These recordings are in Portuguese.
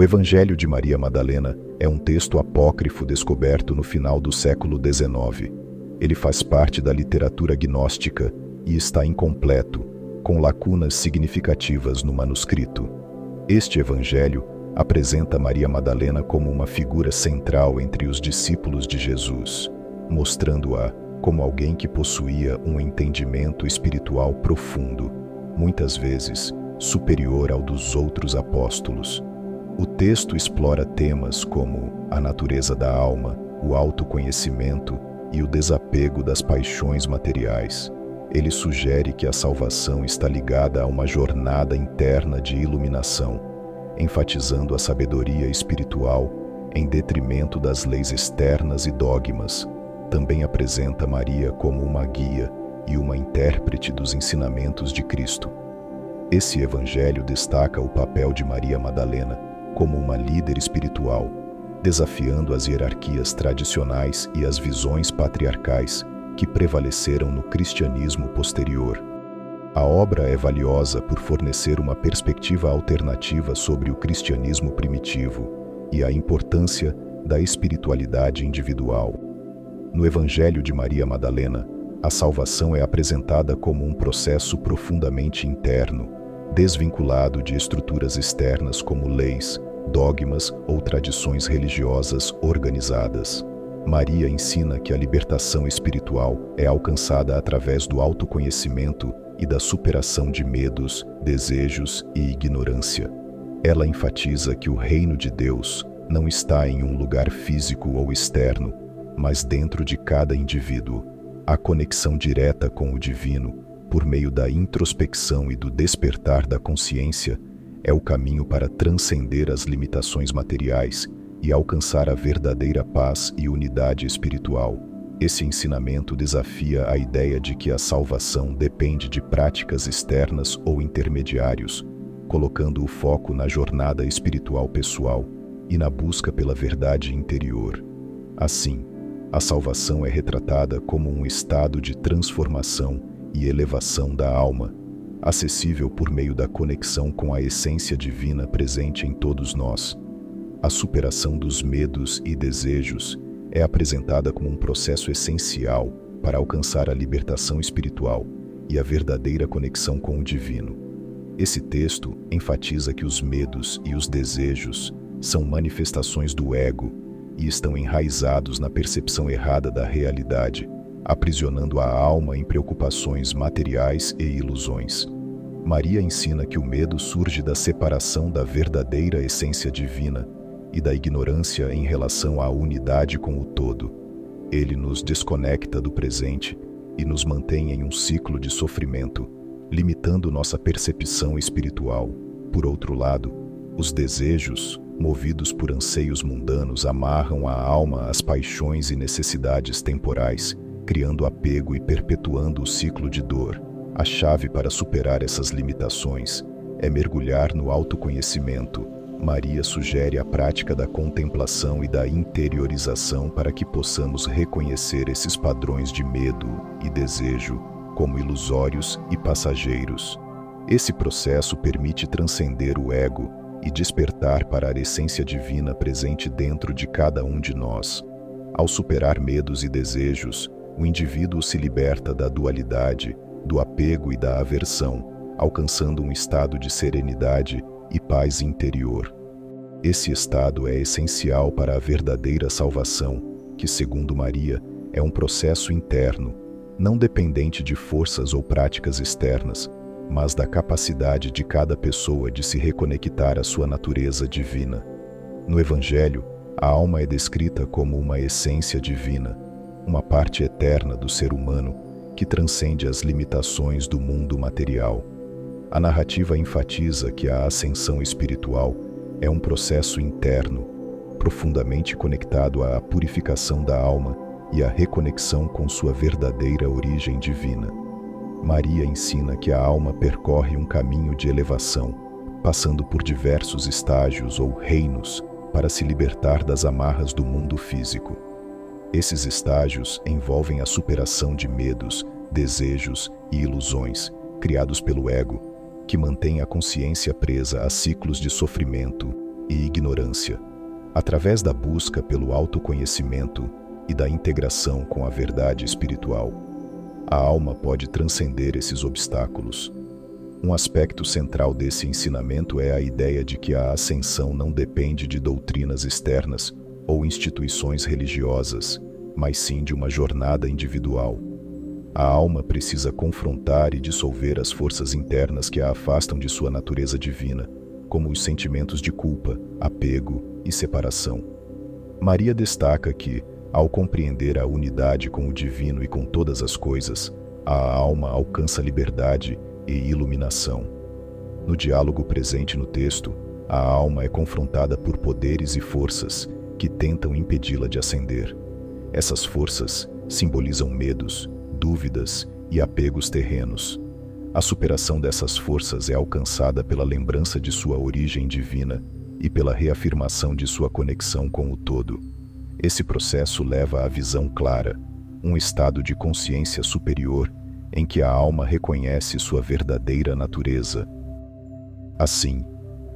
O Evangelho de Maria Madalena é um texto apócrifo descoberto no final do século XIX. Ele faz parte da literatura gnóstica e está incompleto, com lacunas significativas no manuscrito. Este Evangelho apresenta Maria Madalena como uma figura central entre os discípulos de Jesus, mostrando-a como alguém que possuía um entendimento espiritual profundo, muitas vezes superior ao dos outros apóstolos. O texto explora temas como a natureza da alma, o autoconhecimento e o desapego das paixões materiais. Ele sugere que a salvação está ligada a uma jornada interna de iluminação, enfatizando a sabedoria espiritual em detrimento das leis externas e dogmas. Também apresenta Maria como uma guia e uma intérprete dos ensinamentos de Cristo. Esse evangelho destaca o papel de Maria Madalena como uma líder espiritual, desafiando as hierarquias tradicionais e as visões patriarcais que prevaleceram no cristianismo posterior. A obra é valiosa por fornecer uma perspectiva alternativa sobre o cristianismo primitivo e a importância da espiritualidade individual. No Evangelho de Maria Madalena, a salvação é apresentada como um processo profundamente interno, desvinculado de estruturas externas como leis, dogmas ou tradições religiosas organizadas. Maria ensina que a libertação espiritual é alcançada através do autoconhecimento e da superação de medos, desejos e ignorância. Ela enfatiza que o reino de Deus não está em um lugar físico ou externo, mas dentro de cada indivíduo. A conexão direta com o divino, por meio da introspecção e do despertar da consciência, é o caminho para transcender as limitações materiais e alcançar a verdadeira paz e unidade espiritual. Esse ensinamento desafia a ideia de que a salvação depende de práticas externas ou intermediários, colocando o foco na jornada espiritual pessoal e na busca pela verdade interior. Assim, a salvação é retratada como um estado de transformação e elevação da alma, acessível por meio da conexão com a essência divina presente em todos nós. A superação dos medos e desejos é apresentada como um processo essencial para alcançar a libertação espiritual e a verdadeira conexão com o divino. Esse texto enfatiza que os medos e os desejos são manifestações do ego e estão enraizados na percepção errada da realidade, aprisionando a alma em preocupações materiais e ilusões. Maria ensina que o medo surge da separação da verdadeira essência divina e da ignorância em relação à unidade com o todo. Ele nos desconecta do presente e nos mantém em um ciclo de sofrimento, limitando nossa percepção espiritual. Por outro lado, os desejos, movidos por anseios mundanos, amarram a alma às paixões e necessidades temporais, criando apego e perpetuando o ciclo de dor. A chave para superar essas limitações é mergulhar no autoconhecimento. Maria sugere a prática da contemplação e da interiorização para que possamos reconhecer esses padrões de medo e desejo como ilusórios e passageiros. Esse processo permite transcender o ego e despertar para a essência divina presente dentro de cada um de nós. Ao superar medos e desejos, o indivíduo se liberta da dualidade, do apego e da aversão, alcançando um estado de serenidade e paz interior. Esse estado é essencial para a verdadeira salvação, que, segundo Maria, é um processo interno, não dependente de forças ou práticas externas, mas da capacidade de cada pessoa de se reconectar à sua natureza divina. No Evangelho, a alma é descrita como uma essência divina, uma parte eterna do ser humano que transcende as limitações do mundo material. A narrativa enfatiza que a ascensão espiritual é um processo interno, profundamente conectado à purificação da alma e à reconexão com sua verdadeira origem divina. Maria ensina que a alma percorre um caminho de elevação, passando por diversos estágios ou reinos para se libertar das amarras do mundo físico. Esses estágios envolvem a superação de medos, desejos e ilusões criados pelo ego, que mantém a consciência presa a ciclos de sofrimento, e ignorância. Através da busca pelo autoconhecimento e da integração com a verdade espiritual, a alma pode transcender esses obstáculos. Um aspecto central desse ensinamento é a ideia de que a ascensão não depende de doutrinas externas ou instituições religiosas, mas sim de uma jornada individual. A alma precisa confrontar e dissolver as forças internas que a afastam de sua natureza divina, como os sentimentos de culpa, apego e separação. Maria destaca que, ao compreender a unidade com o divino e com todas as coisas, a alma alcança liberdade e iluminação. No diálogo presente no texto, a alma é confrontada por poderes e forças que tentam impedi-la de ascender. Essas forças simbolizam medos, dúvidas e apegos terrenos. A superação dessas forças é alcançada pela lembrança de sua origem divina e pela reafirmação de sua conexão com o todo. Esse processo leva à visão clara, um estado de consciência superior em que a alma reconhece sua verdadeira natureza. Assim,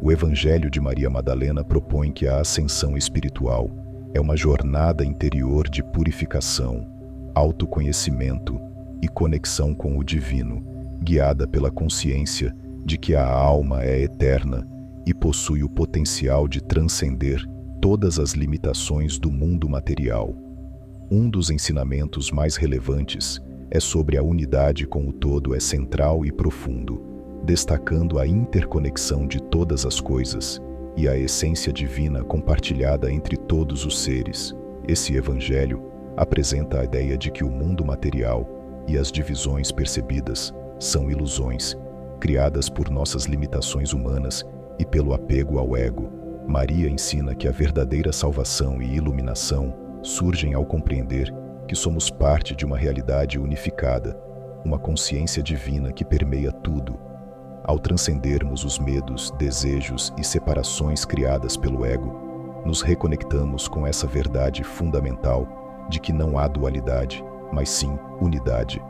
o Evangelho de Maria Madalena propõe que a ascensão espiritual é uma jornada interior de purificação, autoconhecimento e conexão com o divino, guiada pela consciência de que a alma é eterna e possui o potencial de transcender todas as limitações do mundo material. Um dos ensinamentos mais relevantes é sobre a unidade com o todo é central e profundo, destacando a interconexão de todas as coisas e a essência divina compartilhada entre todos os seres. Esse evangelho apresenta a ideia de que o mundo material e as divisões percebidas são ilusões, criadas por nossas limitações humanas e pelo apego ao ego. Maria ensina que a verdadeira salvação e iluminação surgem ao compreender que somos parte de uma realidade unificada, uma consciência divina que permeia tudo. Ao transcendermos os medos, desejos e separações criadas pelo ego, nos reconectamos com essa verdade fundamental de que não há dualidade, mas sim unidade.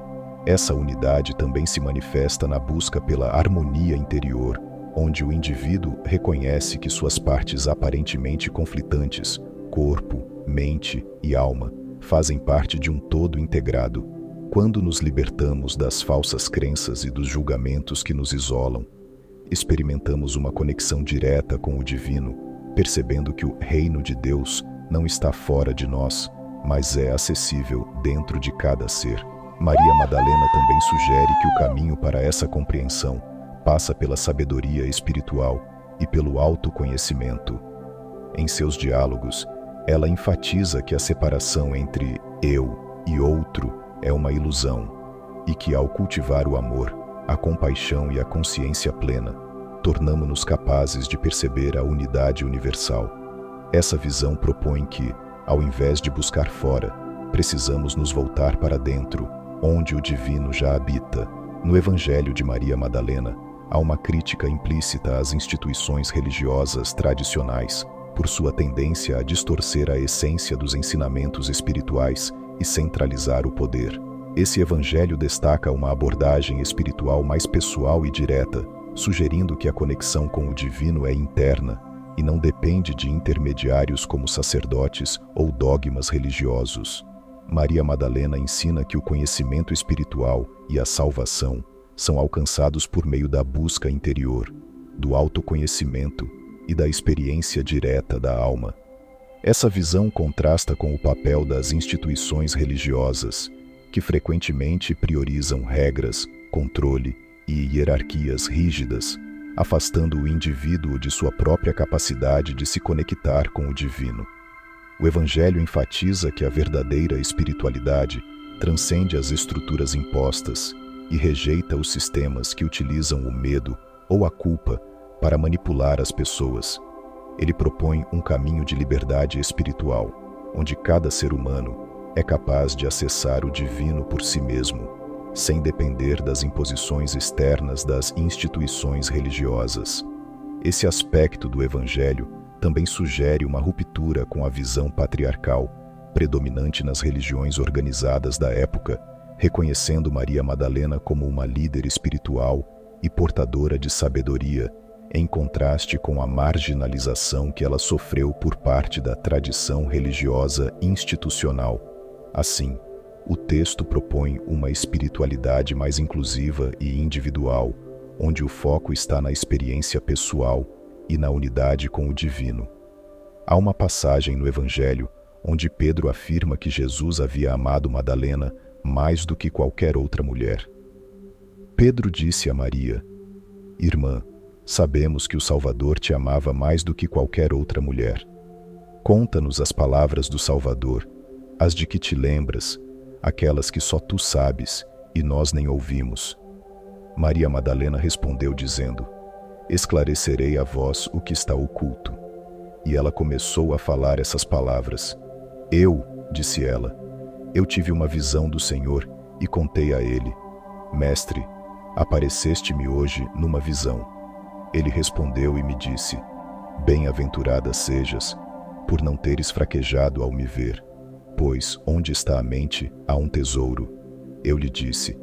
Essa unidade também se manifesta na busca pela harmonia interior, onde o indivíduo reconhece que suas partes aparentemente conflitantes, corpo, mente e alma, fazem parte de um todo integrado. Quando nos libertamos das falsas crenças e dos julgamentos que nos isolam, experimentamos uma conexão direta com o divino, percebendo que o reino de Deus não está fora de nós, mas é acessível dentro de cada ser. Maria Madalena também sugere que o caminho para essa compreensão passa pela sabedoria espiritual e pelo autoconhecimento. Em seus diálogos, ela enfatiza que a separação entre eu e outro é uma ilusão e que, ao cultivar o amor, a compaixão e a consciência plena, tornamo-nos capazes de perceber a unidade universal. Essa visão propõe que, ao invés de buscar fora, precisamos nos voltar para dentro, onde o divino já habita. No Evangelho de Maria Madalena, há uma crítica implícita às instituições religiosas tradicionais, por sua tendência a distorcer a essência dos ensinamentos espirituais e centralizar o poder. Esse evangelho destaca uma abordagem espiritual mais pessoal e direta, sugerindo que a conexão com o divino é interna e não depende de intermediários como sacerdotes ou dogmas religiosos. Maria Madalena ensina que o conhecimento espiritual e a salvação são alcançados por meio da busca interior, do autoconhecimento e da experiência direta da alma. Essa visão contrasta com o papel das instituições religiosas, que frequentemente priorizam regras, controle e hierarquias rígidas, afastando o indivíduo de sua própria capacidade de se conectar com o divino. O Evangelho enfatiza que a verdadeira espiritualidade transcende as estruturas impostas e rejeita os sistemas que utilizam o medo ou a culpa para manipular as pessoas. Ele propõe um caminho de liberdade espiritual, onde cada ser humano é capaz de acessar o divino por si mesmo, sem depender das imposições externas das instituições religiosas. Esse aspecto do Evangelho também sugere uma ruptura com a visão patriarcal, predominante nas religiões organizadas da época, reconhecendo Maria Madalena como uma líder espiritual e portadora de sabedoria, em contraste com a marginalização que ela sofreu por parte da tradição religiosa institucional. Assim, o texto propõe uma espiritualidade mais inclusiva e individual, onde o foco está na experiência pessoal e na unidade com o divino. Há uma passagem no Evangelho onde Pedro afirma que Jesus havia amado Madalena mais do que qualquer outra mulher. Pedro disse a Maria: "Irmã, sabemos que o Salvador te amava mais do que qualquer outra mulher. Conta-nos as palavras do Salvador, as de que te lembras, aquelas que só tu sabes e nós nem ouvimos." Maria Madalena respondeu dizendo: "Esclarecerei a vós o que está oculto." E ela começou a falar essas palavras. Disse ela, eu tive uma visão do Senhor e contei a ele: "Mestre, apareceste-me hoje numa visão." Ele respondeu e me disse: "Bem-aventurada sejas, por não teres fraquejado ao me ver, pois onde está a mente, há um tesouro." Eu lhe disse: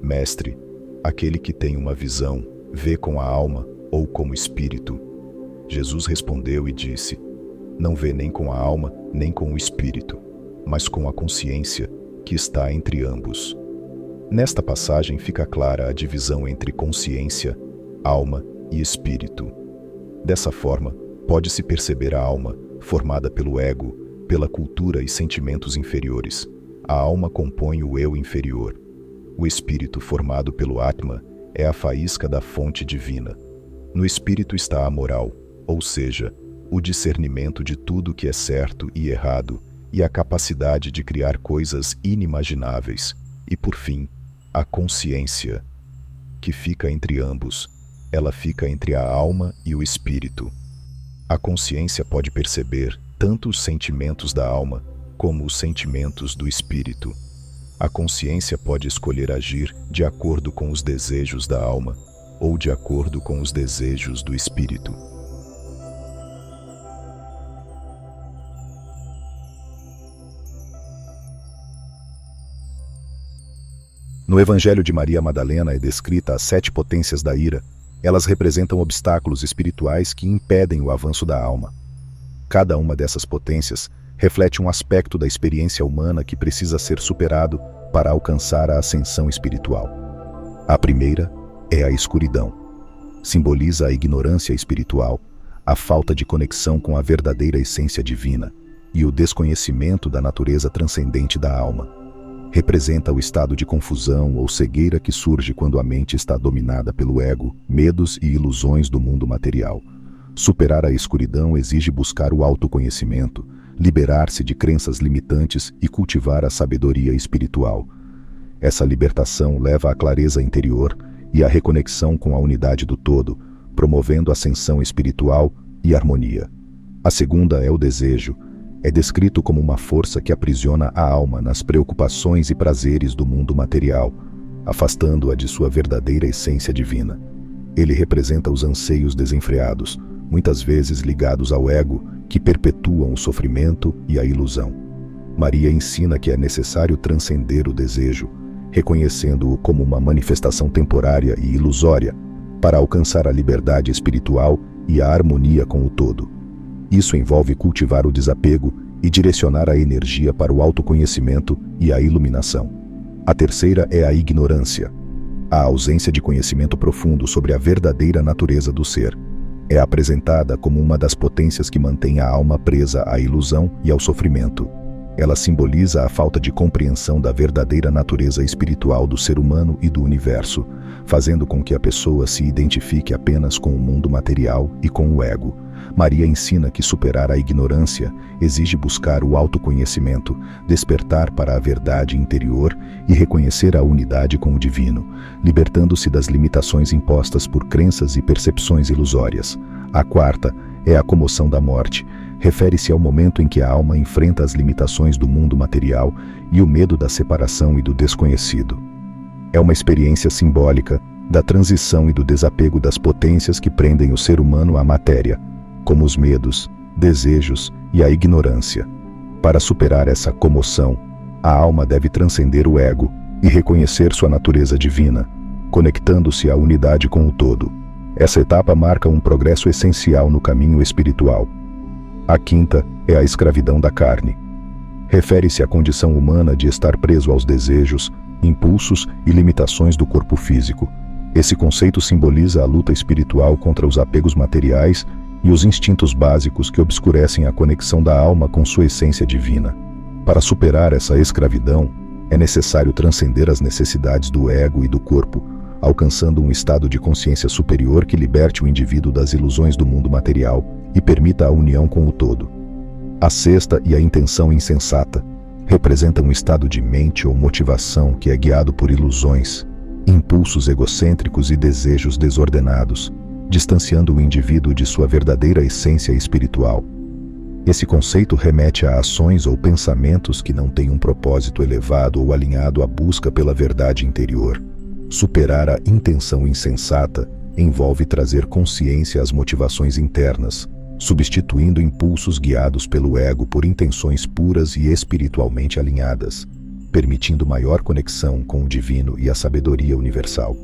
"Mestre, aquele que tem uma visão, vê com a alma ou como espírito?" Jesus respondeu e disse: "Não vê nem com a alma, nem com o espírito, mas com a consciência, que está entre ambos." Nesta passagem fica clara a divisão entre consciência, alma e espírito. Dessa forma, pode-se perceber a alma, formada pelo ego, pela cultura e sentimentos inferiores. A alma compõe o eu inferior. O espírito, formado pelo Atma, é a faísca da fonte divina. No espírito está a moral, ou seja, o discernimento de tudo que é certo e errado, e a capacidade de criar coisas inimagináveis. E, por fim, a consciência, que fica entre ambos. Ela fica entre a alma e o espírito. A consciência pode perceber tanto os sentimentos da alma como os sentimentos do espírito. A consciência pode escolher agir de acordo com os desejos da alma ou de acordo com os desejos do espírito. No Evangelho de Maria Madalena é descrita as 7 potências da ira. Elas representam obstáculos espirituais que impedem o avanço da alma. Cada uma dessas potências reflete um aspecto da experiência humana que precisa ser superado para alcançar a ascensão espiritual. A primeira é a escuridão. Simboliza a ignorância espiritual, a falta de conexão com a verdadeira essência divina e o desconhecimento da natureza transcendente da alma. Representa o estado de confusão ou cegueira que surge quando a mente está dominada pelo ego, medos e ilusões do mundo material. Superar a escuridão exige buscar o autoconhecimento, liberar-se de crenças limitantes e cultivar a sabedoria espiritual. Essa libertação leva à clareza interior e à reconexão com a unidade do todo, promovendo ascensão espiritual e harmonia. A segunda é o desejo. É descrito como uma força que aprisiona a alma nas preocupações e prazeres do mundo material, afastando-a de sua verdadeira essência divina. Ele representa os anseios desenfreados, muitas vezes ligados ao ego, que perpetuam o sofrimento e a ilusão. Maria ensina que é necessário transcender o desejo, reconhecendo-o como uma manifestação temporária e ilusória, para alcançar a liberdade espiritual e a harmonia com o todo. Isso envolve cultivar o desapego e direcionar a energia para o autoconhecimento e a iluminação. A terceira é a ignorância, a ausência de conhecimento profundo sobre a verdadeira natureza do ser. É apresentada como uma das potências que mantém a alma presa à ilusão e ao sofrimento. Ela simboliza a falta de compreensão da verdadeira natureza espiritual do ser humano e do universo, fazendo com que a pessoa se identifique apenas com o mundo material e com o ego. Maria ensina que superar a ignorância exige buscar o autoconhecimento, despertar para a verdade interior e reconhecer a unidade com o divino, libertando-se das limitações impostas por crenças e percepções ilusórias. A quarta é a comoção da morte. Refere-se ao momento em que a alma enfrenta as limitações do mundo material e o medo da separação e do desconhecido. É uma experiência simbólica da transição e do desapego das potências que prendem o ser humano à matéria, como os medos, desejos e a ignorância. Para superar essa comoção, a alma deve transcender o ego e reconhecer sua natureza divina, conectando-se à unidade com o todo. Essa etapa marca um progresso essencial no caminho espiritual. A quinta é a escravidão da carne. Refere-se à condição humana de estar preso aos desejos, impulsos e limitações do corpo físico. Esse conceito simboliza a luta espiritual contra os apegos materiais e os instintos básicos que obscurecem a conexão da alma com sua essência divina. Para superar essa escravidão, é necessário transcender as necessidades do ego e do corpo, alcançando um estado de consciência superior que liberte o indivíduo das ilusões do mundo material e permita a união com o todo. A sexta e a intenção insensata representam um estado de mente ou motivação que é guiado por ilusões, impulsos egocêntricos e desejos desordenados, distanciando o indivíduo de sua verdadeira essência espiritual. Esse conceito remete a ações ou pensamentos que não têm um propósito elevado ou alinhado à busca pela verdade interior. Superar a intenção insensata envolve trazer consciência às motivações internas, substituindo impulsos guiados pelo ego por intenções puras e espiritualmente alinhadas, permitindo maior conexão com o divino e a sabedoria universal.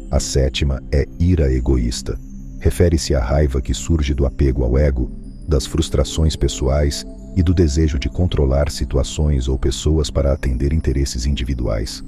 A sétima é ira egoísta. Refere-se à raiva que surge do apego ao ego, das frustrações pessoais e do desejo de controlar situações ou pessoas para atender interesses individuais.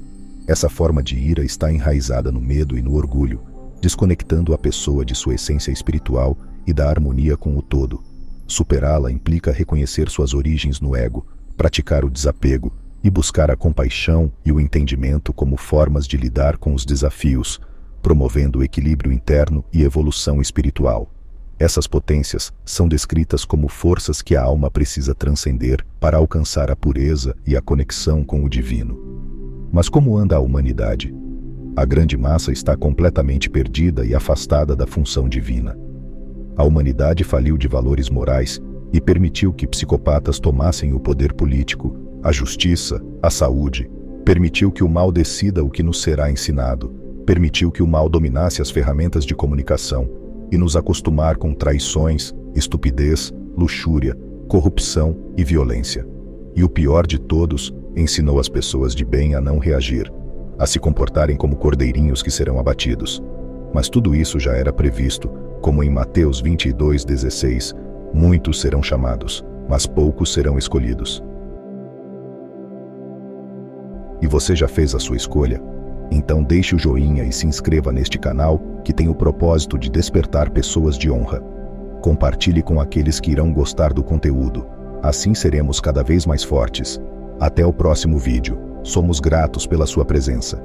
Essa forma de ira está enraizada no medo e no orgulho, desconectando a pessoa de sua essência espiritual e da harmonia com o todo. Superá-la implica reconhecer suas origens no ego, praticar o desapego e buscar a compaixão e o entendimento como formas de lidar com os desafios, promovendo o equilíbrio interno e evolução espiritual. Essas potências são descritas como forças que a alma precisa transcender para alcançar a pureza e a conexão com o divino. Mas como anda a humanidade? A grande massa está completamente perdida e afastada da função divina. A humanidade faliu de valores morais e permitiu que psicopatas tomassem o poder político, a justiça, a saúde, permitiu que o mal decida o que nos será ensinado, permitiu que o mal dominasse as ferramentas de comunicação e nos acostumar com traições, estupidez, luxúria, corrupção e violência. E o pior de todos, ensinou as pessoas de bem a não reagir, a se comportarem como cordeirinhos que serão abatidos. Mas tudo isso já era previsto, como em Mateus 22:16, muitos serão chamados, mas poucos serão escolhidos. E você já fez a sua escolha? Então deixe o joinha e se inscreva neste canal que tem o propósito de despertar pessoas de honra. Compartilhe com aqueles que irão gostar do conteúdo. Assim seremos cada vez mais fortes. Até o próximo vídeo. Somos gratos pela sua presença.